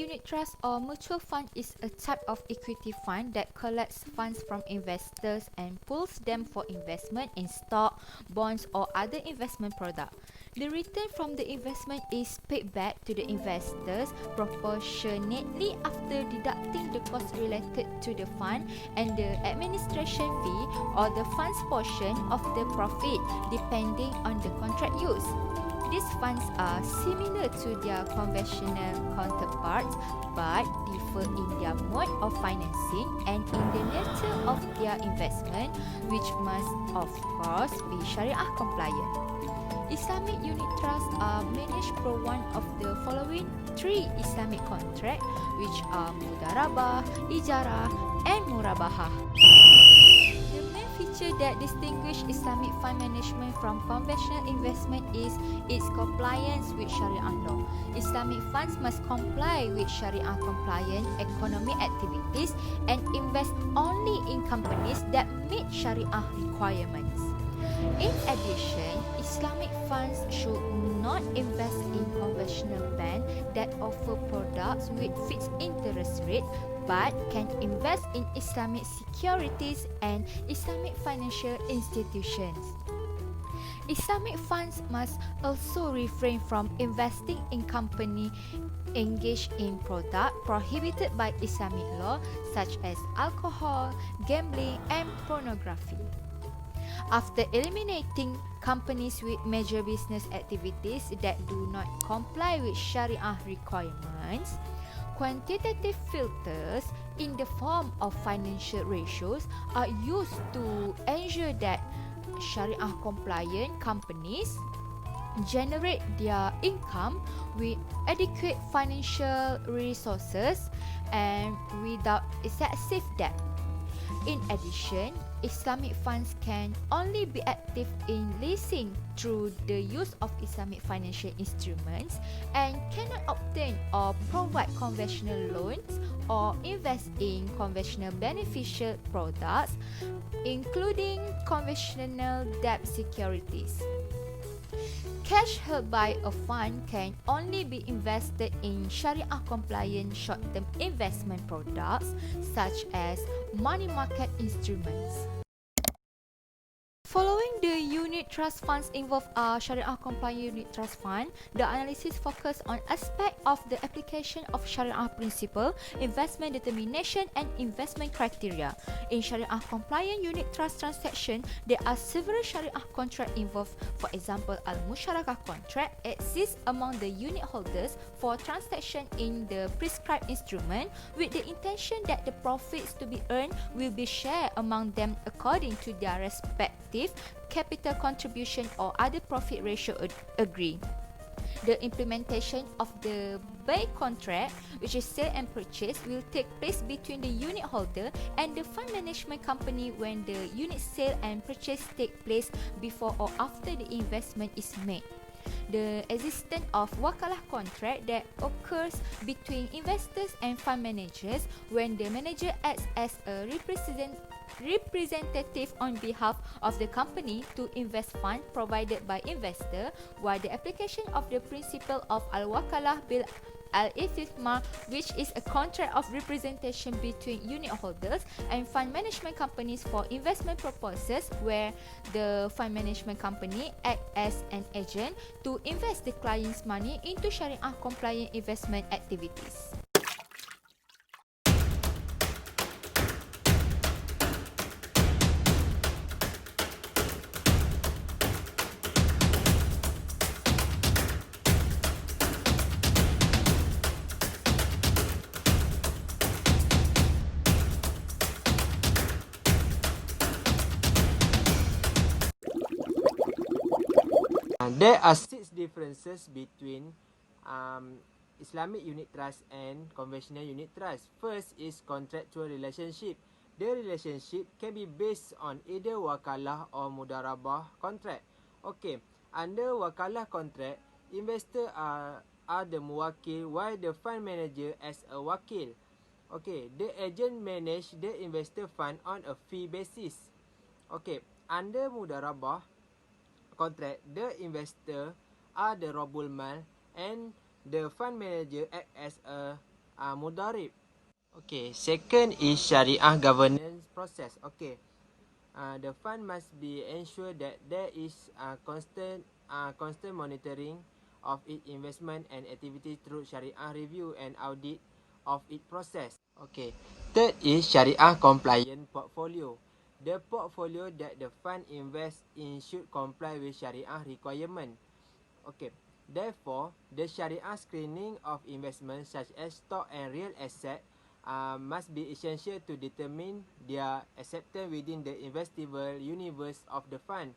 unit trust or mutual fund is a type of equity fund that collects funds from investors and pools them for investment in stock, bonds, or other investment products. The return from the investment is paid back to the investors proportionately after deducting the costs related to the fund and the administration fee or the fund's portion of the profit depending on the contract use. These funds are similar to their conventional counterparts but differ in their mode of financing and in the nature of their investment, which must of course be Sharia compliant. Islamic unit trusts are managed per one of the following three Islamic contracts, which are Mudarabah, Ijarah, and Murabahah. The main feature that distinguishes Islamic fund management from conventional investment is its compliance with Sharia law. Islamic funds must comply with Sharia compliant economic activities and invest only in companies that meet Sharia requirements. In addition, Islamic funds should not invest in conventional banks that offer products with fixed interest rate but can invest in Islamic securities and Islamic financial institutions. Islamic funds must also refrain from investing in companies engaged in products prohibited by Islamic law such as alcohol, gambling, and pornography. After eliminating companies with major business activities that do not comply with Sharia requirements, quantitative filters in the form of financial ratios are used to ensure that Sharia compliant companies generate their income with adequate financial resources and without excessive debt. In addition, Islamic funds can only be active in leasing through the use of Islamic financial instruments and cannot obtain or provide conventional loans or invest in conventional beneficial products, including conventional debt securities. Cash held by a fund can only be invested in Sharia-compliant short-term investment products such as money market instruments. Following the unit trust funds involved are Sharia-compliant unit trust fund. The analysis focus on aspect of the application of Sharia principle, investment determination, and investment criteria. In Sharia-compliant unit trust transaction, there are several Sharia contract involved. For example, al-musyarakah contract exists among the unit holders for transaction in the prescribed instrument with the intention that the profits to be earned will be shared among them according to their respective capital contribution or other profit ratio agree. The implementation of the buy contract, which is sale and purchase, will take place between the unit holder and the fund management company when the unit sale and purchase take place before or after the investment is made. The existence of wakalah contract that occurs between investors and fund managers when the manager acts as a representative on behalf of the company to invest fund provided by investor, while the application of the principle of al-wakalah bil al-ithmar, which is a contract of representation between unit holders and fund management companies for investment purposes, where the fund management company act as an agent to invest the client's money into Sharia compliant investment activities. There are 6 differences between Islamic unit trust and conventional unit trust. First is contractual relationship. The relationship can be based on either wakalah or mudarabah contract. Okay, under wakalah contract, investor are the muwakil while the fund manager as a wakil. Okay, the agent manage the investor fund on a fee basis. Okay, under mudarabah contract, the investor are the robul mal and the fund manager act as a mudarib. Okay, second is Syariah governance process. Okay, the fund must be ensure that there is constant monitoring of its investment and activity through Syariah review and audit of its process. Okay, third is Syariah compliant portfolio. The portfolio that the fund invests in should comply with Syariah requirement. Okay, therefore, the Sharia screening of investments such as stock and real asset must be essential to determine their acceptance within the investable universe of the fund.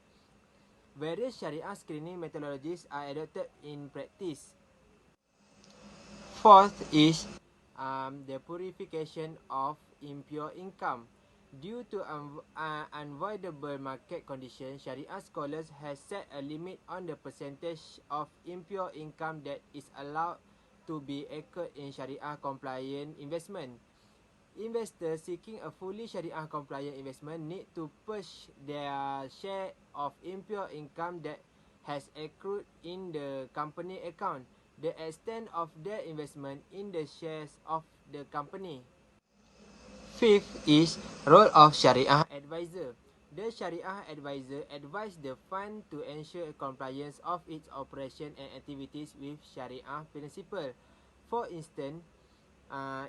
Various Sharia screening methodologies are adopted in practice. Fourth is the purification of impure income. Due to unavoidable market conditions, Sharia scholars have set a limit on the percentage of impure income that is allowed to be occurred in Sharia compliant investment. Investors seeking a fully Sharia compliant investment need to purge their share of impure income that has accrued in the company account, the extent of their investment in the shares of the company. Fifth is role of Sharia advisor. The Sharia advisor advises the fund to ensure compliance of its operation and activities with Sharia principle. For instance,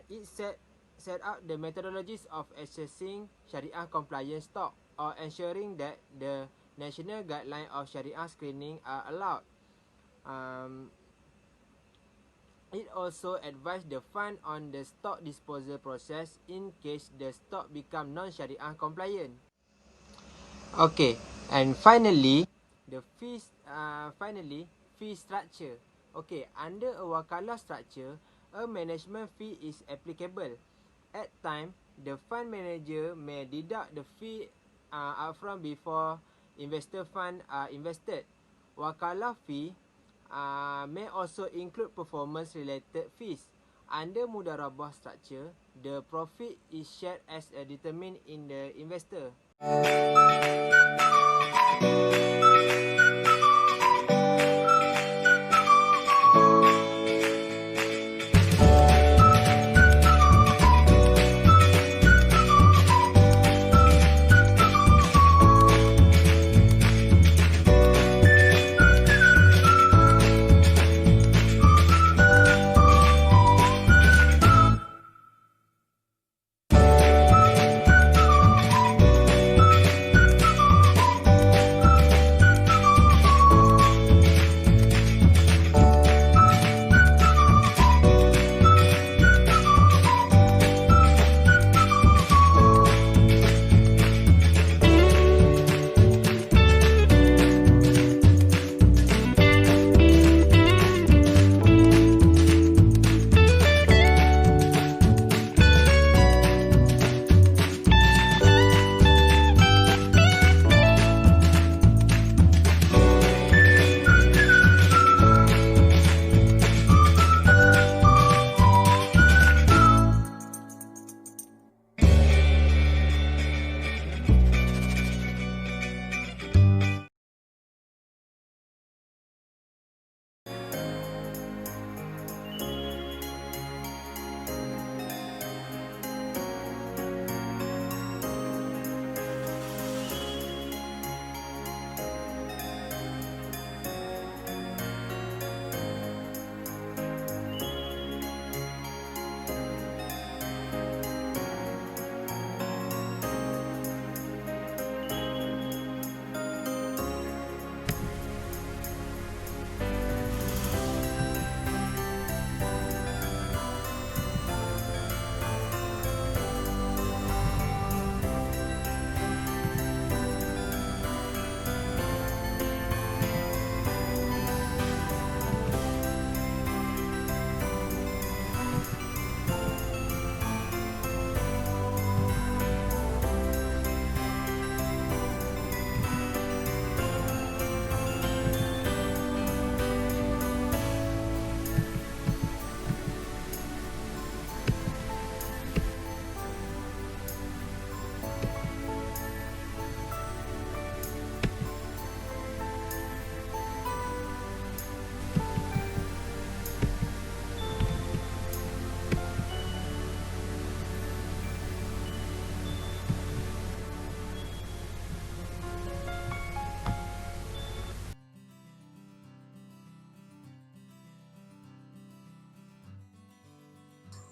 it set out the methodologies of assessing Sharia compliance stock or ensuring that the national guideline of Sharia screening are allowed. It also advised the fund on the stock disposal process in case the stock become non-Sharia compliant. Okay, and finally, fee structure. Okay, under a wakalah structure, a management fee is applicable. At time, the fund manager may deduct the fee upfront before investor fund are invested. Wakalah fee may also include performance-related fees. Under mudarabah structure, the profit is shared as determined in the investor.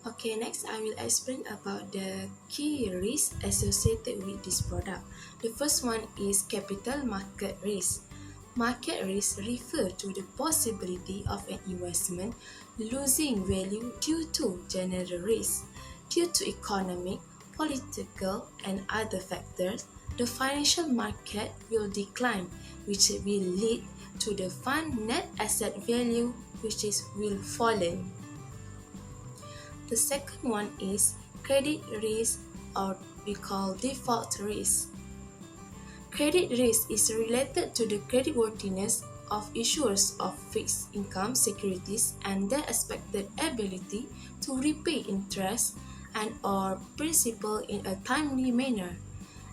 Okay, next I will explain about the key risks associated with this product. The first one is capital market risk. Market risk refer to the possibility of an investment losing value due to general risk. Due to economic, political, and other factors, the financial market will decline, which will lead to the fund net asset value, which will fallen. The second one is credit risk, or we call default risk. Credit risk is related to the creditworthiness of issuers of fixed income securities and their expected ability to repay interest and or principal in a timely manner.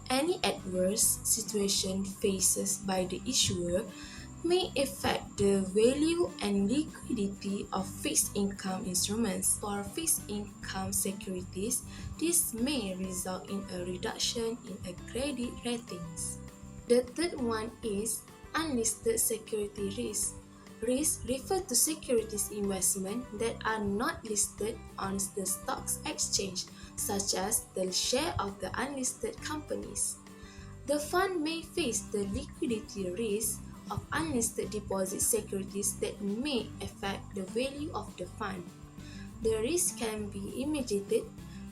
Any adverse situation faced by the issuer may affect the value and liquidity of fixed income instruments. For fixed income securities, this may result in a reduction in a credit ratings. The third one is unlisted security risk. Risk refer to securities investment that are not listed on the stock exchange, such as the share of the unlisted companies. The fund may face the liquidity risk of unlisted deposit securities that may affect the value of the fund. The risk can be mitigated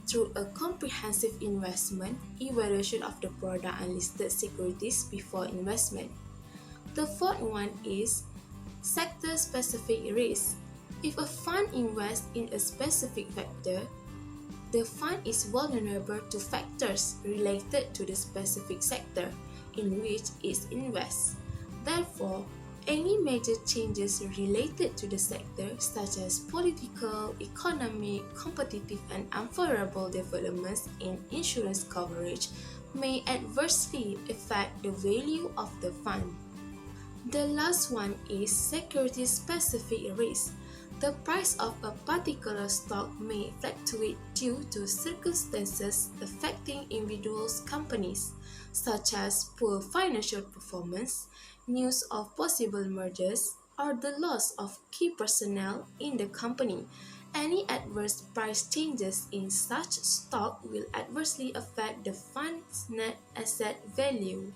through a comprehensive investment evaluation of the product unlisted securities before investment. The fourth one is sector-specific risk. If a fund invests in a specific sector, the fund is vulnerable to factors related to the specific sector in which it invests. Therefore, any major changes related to the sector, such as political, economic, competitive, and unfavorable developments in insurance coverage, may adversely affect the value of the fund. The last one is security-specific risk. The price of a particular stock may fluctuate due to circumstances affecting individuals' companies, such as poor financial performance, news of possible mergers, or the loss of key personnel in the company. Any adverse price changes in such stock will adversely affect the fund's net asset value.